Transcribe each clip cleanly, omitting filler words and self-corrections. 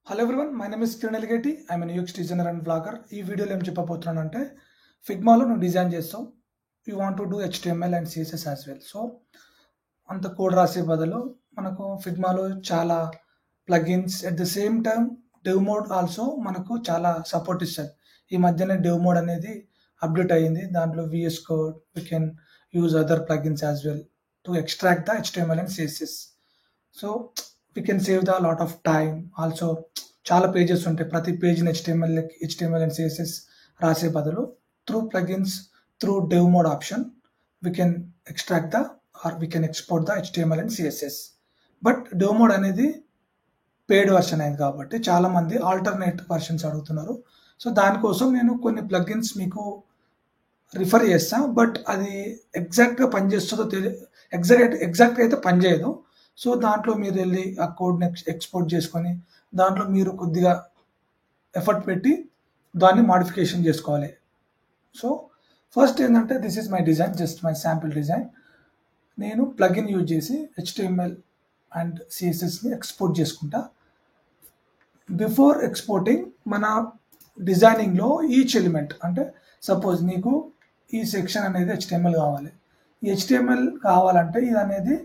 Hello everyone, my name is Kiran Eligeti. I'm N UX designer and blogger. ఈ వీడియోలో ఏం చెప్పబోతున్నానంటే, ఫిగ్మాలో నువ్వు డిజైన్ చేస్తావు, you want to do HTML and CSS as well. So అంత code రాసే బదులు మనకు ఫిగ్మాలో చాలా plugins, at the same time dev mode also మనకు చాలా సపోర్ట్ ఇస్తుంది. ఈ మధ్యనే డెవ్ మోడ్ అనేది అప్డేట్ అయ్యింది. దాంట్లో VS code, we can use other plugins as well to extract the HTML and CSS. So we can save the lot of time. Also చాలా pages ఉంటాయి, ప్రతి పేజ్ని HTML అండ్ CSS రాసే బదులు through plugins, through dev mode option we can extract the or we can export the HTML and CSS. But dev mode అనేది paid version అయింది కాబట్టి చాలా మంది ఆల్టర్నేట్ వర్షన్స్ అడుగుతున్నారు. సో దానికోసం నేను కొన్ని ప్లగిన్స్ మీకు రిఫర్ చేస్తా, బట్ అది ఎగ్జాక్ట్గా పనిచేస్తుందో ఎగ్జాక్ట్గా అయితే పనిచేయదు. సో దాంట్లో మీరు వెళ్ళి ఆ కోడ్ని ఎక్స్పోర్ట్ చేసుకొని దాంట్లో మీరు కొద్దిగా ఎఫర్ట్ పెట్టి దాన్ని మాడిఫికేషన్ చేసుకోవాలి. సో ఫస్ట్ ఏంటంటే, this is my design, just my sample design. నేను ప్లగిన్ యూజ్ చేసి HTML అండ్ CSSని ఎక్స్పోర్ట్ చేసుకుంటా. బిఫోర్ ఎక్స్పోర్టింగ్ మన డిజైనింగ్లో ఈచ్ ఎలిమెంట్, అంటే సపోజ్ నీకు ఈ సెక్షన్ అనేది HTML కావాలి. ఈ HTML కావాలంటే ఇది అనేది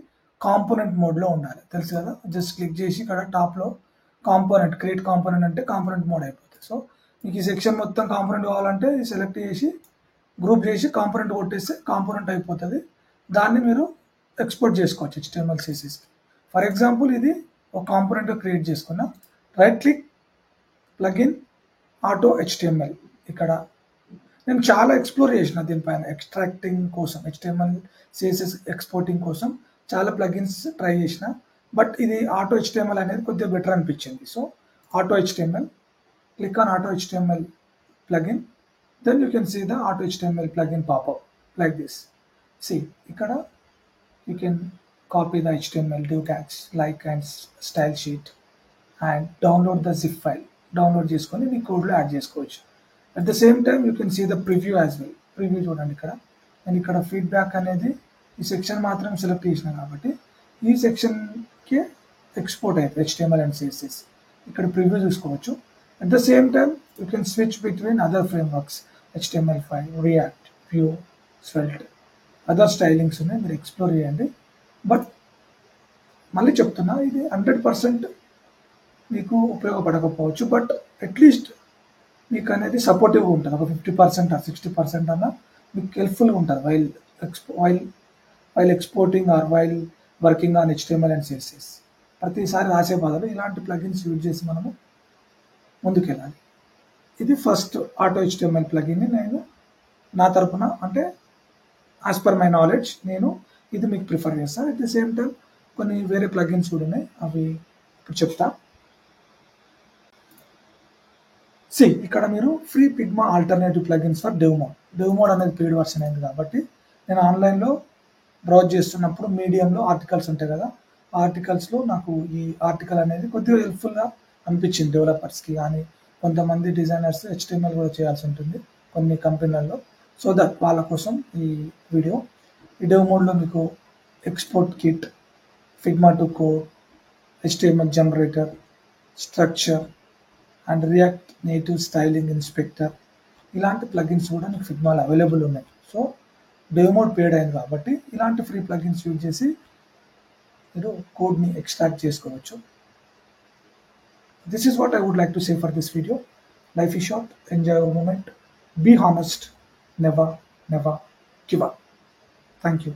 కాంపోనెంట్ మోడ్లో ఉండాలి, తెలుసు కదా. జస్ట్ క్లిక్ చేసి ఇక్కడ టాప్లో కాంపోనెంట్, క్రియేట్ కాంపోనెంట్ అంటే కాంపోనెంట్ మోడ్ అయిపోతుంది. సో మీకు ఈ సెక్షన్ మొత్తం కాంపోనెంట్ కావాలంటే సెలెక్ట్ చేసి గ్రూప్ చేసి కాంపోనెంట్ కొట్టేస్తే కాంపోనెంట్ అయిపోతుంది. దాన్ని మీరు ఎక్స్పోర్ట్ చేసుకోవచ్చు HTML CSSకి. ఫర్ ఎగ్జాంపుల్ ఇది ఒక కాంపోనెంట్ క్రియేట్ చేసుకున్నా, right click, plugin, auto HTML. ఇక్కడ నేను చాలా ఎక్స్ప్లోర్ చేసిన దీనిపైన, ఎక్స్ట్రాక్టింగ్ కోసం, HTML CSS ఎక్స్పోర్టింగ్ కోసం చాలా ప్లగిన్స్ ట్రై చేసిన, బట్ ఇది ఆటో HTML అనేది కొద్దిగా బెటర్ అనిపించింది. So auto HTML, click on auto HTML plugin, then you can see the auto HTML plugin popup like this. See ఇక్కడ you can copy the HTML div tags like and stylesheet and download the zip file. Download చేసుకొని మీ కోడ్లో add చేసుకోవచ్చు. At the same time you can see the preview as well. Preview చూడండి, ఇక్కడ నేను ఇక్కడ feedback అనేది ఈ సెక్షన్ మాత్రం సెలెక్ట్ చేసిన కాబట్టి ఈ సెక్షన్కి ఎక్స్పోర్ట్ అవుతుంది HTML అండ్ CSS. ఇక్కడ ప్రివ్యూ చూసుకోవచ్చు. At the same time you can switch between other frameworks, HTML5, React, Vue, Svelte, other stylings ఉన్నాయి, మీరు ఎక్స్ప్లోర్ చేయండి. బట్ మళ్ళీ చెప్తున్నా, ఇది 100% మీకు ఉపయోగపడకపోవచ్చు, బట్ అట్లీస్ట్ మీకు అనేది సపోర్టివ్గా ఉంటుంది. ఒక 50% ఆర్ 60% అన్న మీకు హెల్ప్ఫుల్గా ఉంటుంది while exporting or while working on HTML and CSS. ప్రతిసారి రాసే బదులు ఇలాంటి ప్లగిన్స్ యూజ్ చేసి మనము ముందుకెళ్ళాలి. ఇది ఫస్ట్ ఆటో HTML ప్లగిన్ని నేను నా తరపున, అంటే యాజ్ పర్ మై నాలెడ్జ్ నేను ఇది మీకు ప్రిఫర్ చేస్తాను. అట్ ద సేమ్ టైం కొన్ని వేరే ప్లగిన్స్ కూడా ఉన్నాయి, అవి ఇప్పుడు చెప్తా. సి ఇక్కడ మీరు free Pigma alternative plugins for dev mode. Dev mode అనేది పెయిడ్ వర్షన్ అయింది కాబట్టి నేను ఆన్లైన్లో బ్రౌజ్ చేస్తున్నప్పుడు మీడియంలో ఆర్టికల్స్ ఉంటాయి కదా, ఆ ఆర్టికల్స్లో నాకు ఈ ఆర్టికల్ అనేది కొద్దిగా హెల్ప్ఫుల్గా అనిపించింది డెవలపర్స్కి. కానీ కొంతమంది డిజైనర్స్ HTML కూడా చేయాల్సి ఉంటుంది కొన్ని కంపెనీలలో. సో దట్ వాళ్ళ కోసం ఈ వీడియో. ఈ డెవ్ మోడ్లో మీకు export kit, Figma to code, HTML generator, structure and react native styling inspector, ఇలాంటి ప్లగిన్స్ కూడా మీకు ఫిగ్మాలో అవైలబుల్ ఉన్నాయి. సో డెవ్ మోడ్ పేడ్ అయింది కాబట్టి ఇలాంటి ఫ్రీ ప్లగిన్స్ యూజ్ చేసి మీరు కోడ్ని ఎక్స్ట్రాక్ట్ చేసుకోవచ్చు. This is what I would like to say for this video. Life is short, enjoy your moment, be honest, never give up. Thank you.